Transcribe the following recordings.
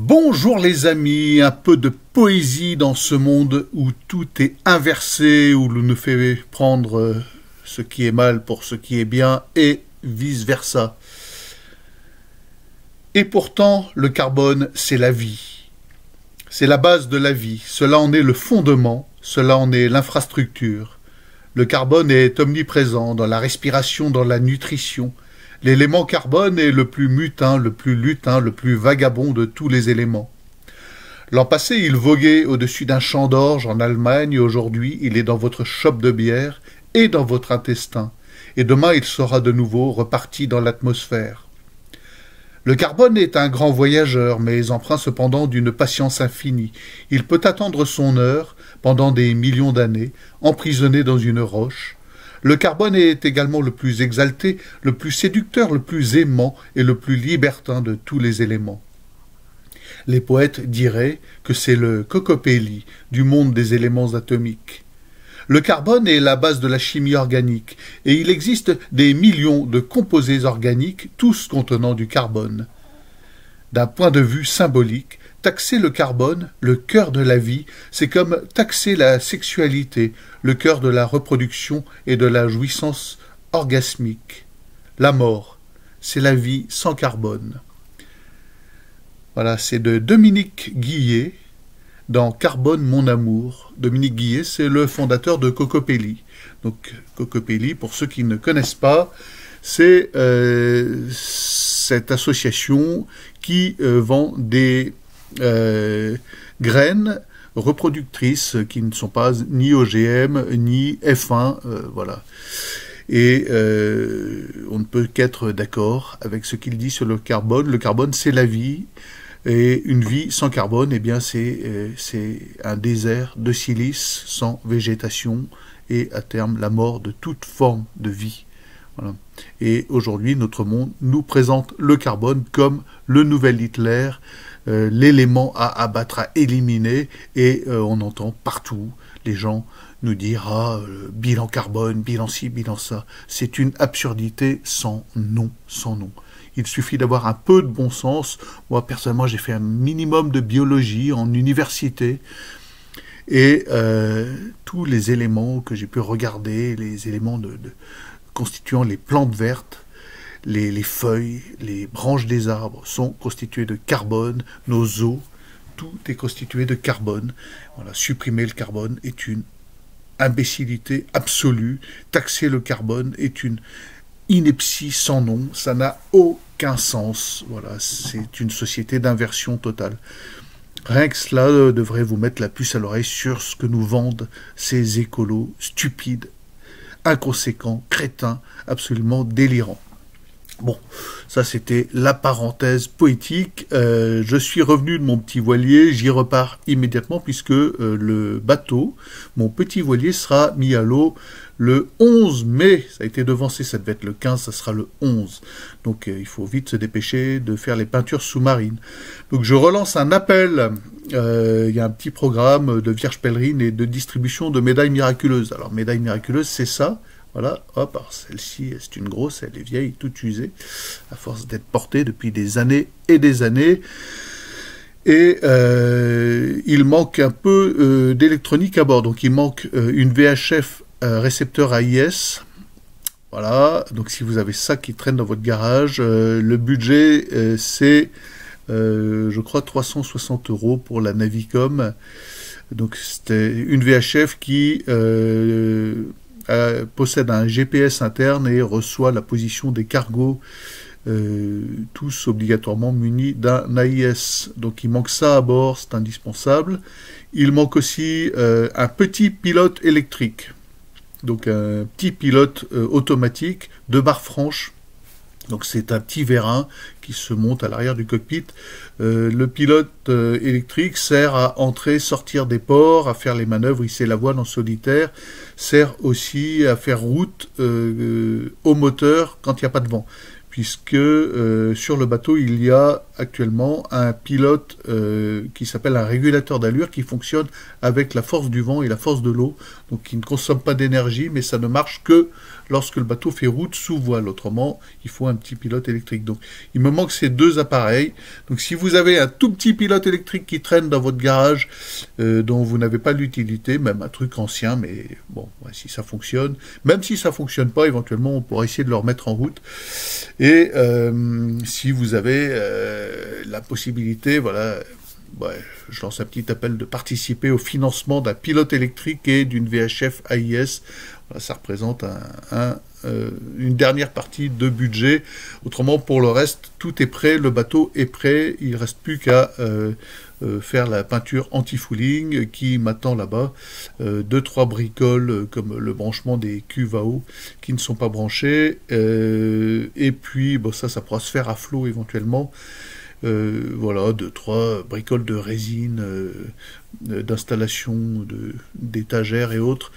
Bonjour les amis, un peu de poésie dans ce monde où tout est inversé, où l'on nous fait prendre ce qui est mal pour ce qui est bien et vice-versa. Et pourtant, le carbone, c'est la vie. C'est la base de la vie, cela en est le fondement, cela en est l'infrastructure. Le carbone est omniprésent dans la respiration, dans la nutrition. L'élément carbone est le plus mutin, le plus lutin, le plus vagabond de tous les éléments. L'an passé, il voguait au-dessus d'un champ d'orge en Allemagne, et aujourd'hui, il est dans votre chope de bière et dans votre intestin. Et demain, il sera de nouveau reparti dans l'atmosphère. Le carbone est un grand voyageur, mais empreint cependant d'une patience infinie. Il peut attendre son heure pendant des millions d'années, emprisonné dans une roche. Le carbone est également le plus exalté, le plus séducteur, le plus aimant et le plus libertin de tous les éléments. Les poètes diraient que c'est le Cocopelli du monde des éléments atomiques. Le carbone est la base de la chimie organique, et il existe des millions de composés organiques, tous contenant du carbone. D'un point de vue symbolique, taxer le carbone, le cœur de la vie, c'est comme taxer la sexualité, le cœur de la reproduction et de la jouissance orgasmique. La mort, c'est la vie sans carbone. Voilà, c'est de Dominique Guillet, dans Carbone, mon amour. Dominique Guillet, c'est le fondateur de Cocopelli. Donc, Cocopelli, pour ceux qui ne connaissent pas, c'est cette association qui vend des graines reproductrices qui ne sont pas ni OGM ni F1, voilà. Et on ne peut qu'être d'accord avec ce qu'il dit sur le carbone. Le carbone, c'est la vie. Et une vie sans carbone, eh bien, c'est un désert de silice sans végétation et à terme la mort de toute forme de vie. Voilà. Et aujourd'hui, notre monde nous présente le carbone comme le nouvel Hitler, l'élément à abattre, à éliminer, et on entend partout les gens nous dire « Ah, bilan carbone, bilan ci, bilan ça ». C'est une absurdité sans nom, sans nom. Il suffit d'avoir un peu de bon sens. Moi, personnellement, j'ai fait un minimum de biologie en université. Et tous les éléments que j'ai pu regarder, les éléments constituant les plantes vertes, les feuilles, les branches des arbres sont constituées de carbone. Nos os, tout est constitué de carbone. Voilà, supprimer le carbone est une imbécilité absolue. Taxer le carbone est une ineptie sans nom. Ça n'a aucun sens. Voilà, c'est une société d'inversion totale. Rien que cela devrait vous mettre la puce à l'oreille sur ce que nous vendent ces écolos stupides, inconséquents, crétins, absolument délirants. Bon, ça c'était la parenthèse poétique. Je suis revenu de mon petit voilier, j'y repars immédiatement puisque le bateau, mon petit voilier, sera mis à l'eau le 11 mai. Ça a été devancé, ça devait être le 15, ça sera le 11. Donc il faut vite se dépêcher de faire les peintures sous-marines. Donc je relance un appel. Il y a un petit programme de Vierge Pèlerine et de distribution de médailles miraculeuses. Alors médailles miraculeuses, c'est ça. Voilà, hop, alors celle-ci, c'est une grosse, elle est vieille, toute usée, à force d'être portée depuis des années et des années. Et il manque un peu d'électronique à bord, donc il manque une VHF récepteur AIS. Voilà, donc si vous avez ça qui traîne dans votre garage, le budget c'est, je crois, 360 € pour la Navicom. Donc c'était une VHF qui possède un GPS interne et reçoit la position des cargos, tous obligatoirement munis d'un AIS. Donc il manque ça à bord, c'est indispensable. Il manque aussi un petit pilote électrique, donc un petit pilote automatique de barre franche. Donc c'est un petit vérin qui se monte à l'arrière du cockpit. Le pilote électrique sert à entrer, sortir des ports, à faire les manœuvres, hisser la voile en solitaire, sert aussi à faire route au moteur quand il n'y a pas de vent. Puisque sur le bateau, il y a actuellement un pilote qui s'appelle un régulateur d'allure qui fonctionne avec la force du vent et la force de l'eau, donc qui ne consomme pas d'énergie, mais ça ne marche que lorsque le bateau fait route sous voile. Autrement, il faut un petit pilote électrique. Donc, il me manque ces deux appareils. Donc, si vous avez un tout petit pilote électrique qui traîne dans votre garage, dont vous n'avez pas l'utilité, même un truc ancien, mais bon, ouais, si ça fonctionne, même si ça fonctionne pas, éventuellement, on pourra essayer de le remettre en route. Et si vous avez la possibilité, voilà, ouais, je lance un petit appel de participer au financement d'un pilote électrique et d'une VHF AIS. Voilà, ça représente une dernière partie de budget. Autrement, pour le reste, tout est prêt, le bateau est prêt. Il ne reste plus qu'à faire la peinture anti-fouling qui m'attend là-bas. 2-3 bricoles comme le branchement des cuves à eau qui ne sont pas branchées. Et puis, bon, ça pourra se faire à flot éventuellement. Voilà, 2-3 bricoles de résine, d'installation, d'étagères et autres,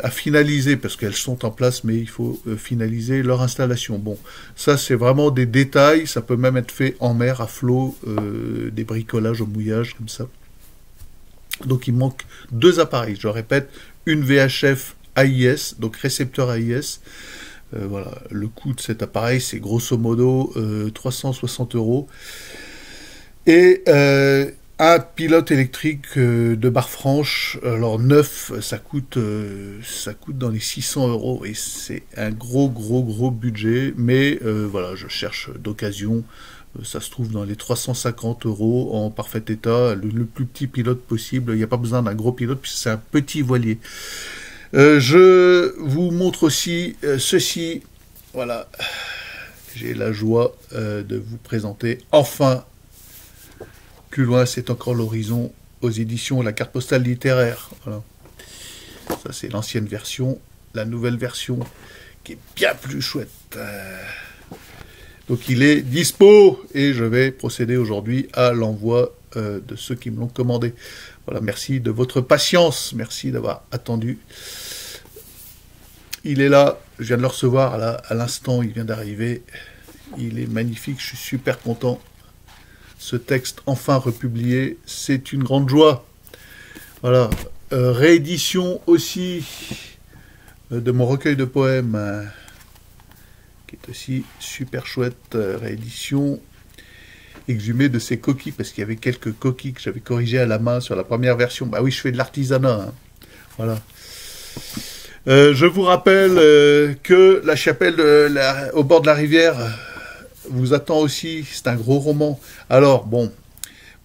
à finaliser, parce qu'elles sont en place, mais il faut finaliser leur installation. Bon, ça c'est vraiment des détails, ça peut même être fait en mer, à flot, des bricolages au mouillage, comme ça. Donc il manque deux appareils, je répète, une VHF AIS, donc récepteur AIS. Voilà, le coût de cet appareil, c'est grosso modo 360 €. Et un pilote électrique de barre franche, alors neuf, ça coûte dans les 600 €. Et c'est un gros budget. Mais voilà, je cherche d'occasion. Ça se trouve dans les 350 € en parfait état. Le plus petit pilote possible. Il n'y a pas besoin d'un gros pilote puisque c'est un petit voilier. Je vous montre aussi ceci, voilà, j'ai la joie de vous présenter enfin, plus loin c'est encore l'horizon, aux éditions La Carte Postale Littéraire. Voilà. Ça c'est l'ancienne version, la nouvelle version qui est bien plus chouette. Donc il est dispo et je vais procéder aujourd'hui à l'envoi de ceux qui me l'ont commandé. Voilà, merci de votre patience, merci d'avoir attendu. Il est là, je viens de le recevoir là, à l'instant, il vient d'arriver. Il est magnifique, je suis super content. Ce texte enfin republié, c'est une grande joie. Voilà, réédition aussi de mon recueil de poèmes, qui est aussi super chouette, réédition exhumé de ces coquilles, parce qu'il y avait quelques coquilles que j'avais corrigées à la main sur la première version. Bah oui, je fais de l'artisanat, hein. Voilà. Je vous rappelle que La Chapelle au bord de la rivière vous attend aussi, c'est un gros roman. Alors, bon,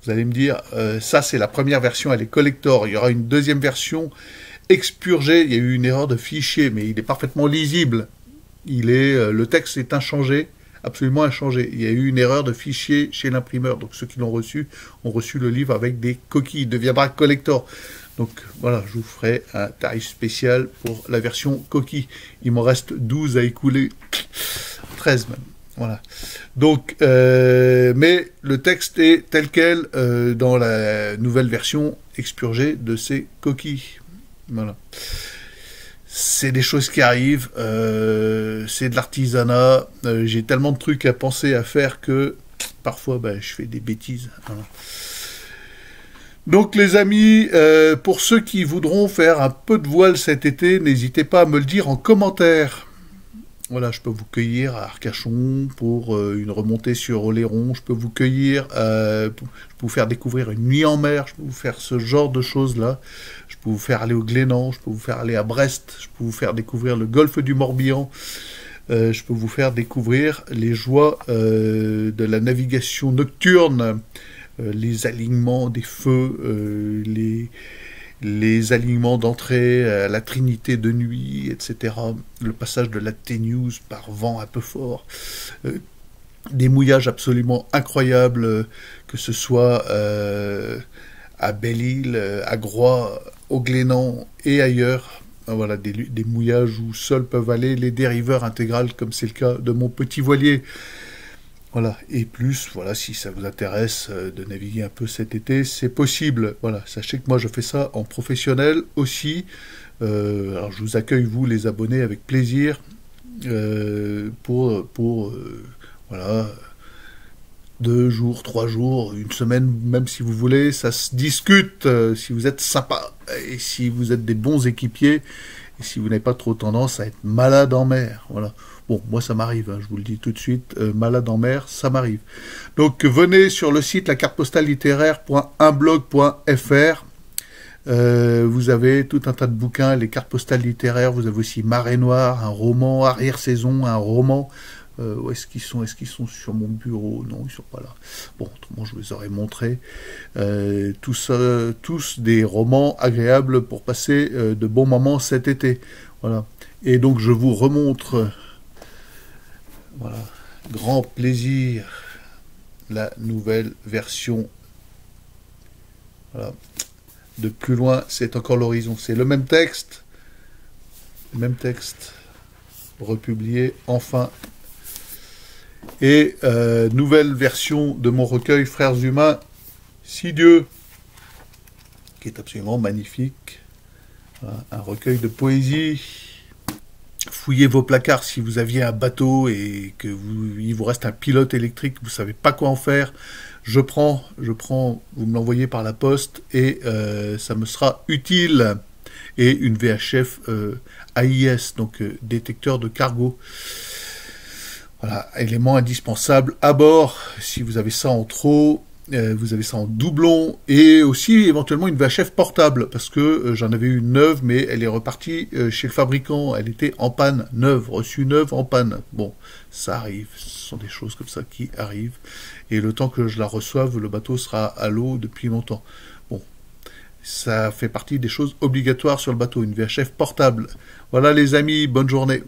vous allez me dire, ça c'est la première version, elle est collector, il y aura une deuxième version expurgée, il y a eu une erreur de fichier, mais il est parfaitement lisible. Le texte est inchangé, absolument inchangé. Il y a eu une erreur de fichier chez l'imprimeur. Donc ceux qui l'ont reçu ont reçu le livre avec des coquilles. Il deviendra collector. Donc voilà, je vous ferai un tarif spécial pour la version coquille. Il m'en reste 12 à écouler. 13 même. Voilà. Donc, mais le texte est tel quel dans la nouvelle version expurgée de ces coquilles. Voilà. C'est des choses qui arrivent, c'est de l'artisanat, j'ai tellement de trucs à penser, à faire que parfois je fais des bêtises. Voilà. Donc les amis, pour ceux qui voudront faire un peu de voile cet été, n'hésitez pas à me le dire en commentaire. Voilà, je peux vous cueillir à Arcachon pour une remontée sur Oléron, je peux vous cueillir, je peux vous faire découvrir une nuit en mer, je peux vous faire ce genre de choses-là, je peux vous faire aller au Glénan, je peux vous faire aller à Brest, je peux vous faire découvrir le golfe du Morbihan, je peux vous faire découvrir les joies de la navigation nocturne, les alignements des feux, les alignements d'entrée, la trinité de nuit, etc. Le passage de la T-News par vent un peu fort. Des mouillages absolument incroyables, que ce soit à Belle-Île, à Groix, au Glénan et ailleurs. Voilà, des mouillages où seuls peuvent aller les dériveurs intégrales, comme c'est le cas de mon petit voilier. Voilà, et plus, voilà, si ça vous intéresse de naviguer un peu cet été, c'est possible. Voilà, sachez que moi je fais ça en professionnel aussi. Alors je vous accueille, vous les abonnés, avec plaisir, pour voilà, 2 jours, 3 jours, une semaine, même si vous voulez, ça se discute si vous êtes sympa et si vous êtes des bons équipiers et si vous n'avez pas trop tendance à être malade en mer. Voilà. Bon, moi ça m'arrive, hein, je vous le dis tout de suite, malade en mer, ça m'arrive. Donc venez sur le site lacartepostale-littéraire.unblog.fr. Vous avez tout un tas de bouquins, les cartes postales littéraires, vous avez aussi Marée Noire, un roman, Arrière-saison, un roman. Où est-ce qu'ils sont? Est-ce qu'ils sont sur mon bureau? Non, ils sont pas là. Bon, autrement, je vous les aurais montrés. Tous des romans agréables pour passer de bons moments cet été. Voilà. Et donc, je vous remontre, voilà, grand plaisir, la nouvelle version. Voilà. De plus loin, c'est encore l'horizon. C'est le même texte, republié enfin. Et nouvelle version de mon recueil Frères humains, Si Dieu, qui est absolument magnifique. Voilà, un recueil de poésie. Fouillez vos placards si vous aviez un bateau et que il vous reste un pilote électrique, vous ne savez pas quoi en faire. Je prends, vous me l'envoyez par la poste et ça me sera utile. Et une VHF AIS, donc détecteur de cargo. Voilà, élément indispensable à bord, si vous avez ça en trop, vous avez ça en doublon, et aussi éventuellement une VHF portable, parce que j'en avais une neuve, mais elle est repartie chez le fabricant, elle était en panne, neuve, reçue neuve en panne. Bon, ça arrive, ce sont des choses comme ça qui arrivent, et le temps que je la reçoive, le bateau sera à l'eau depuis longtemps. Bon, ça fait partie des choses obligatoires sur le bateau, une VHF portable. Voilà les amis, bonne journée.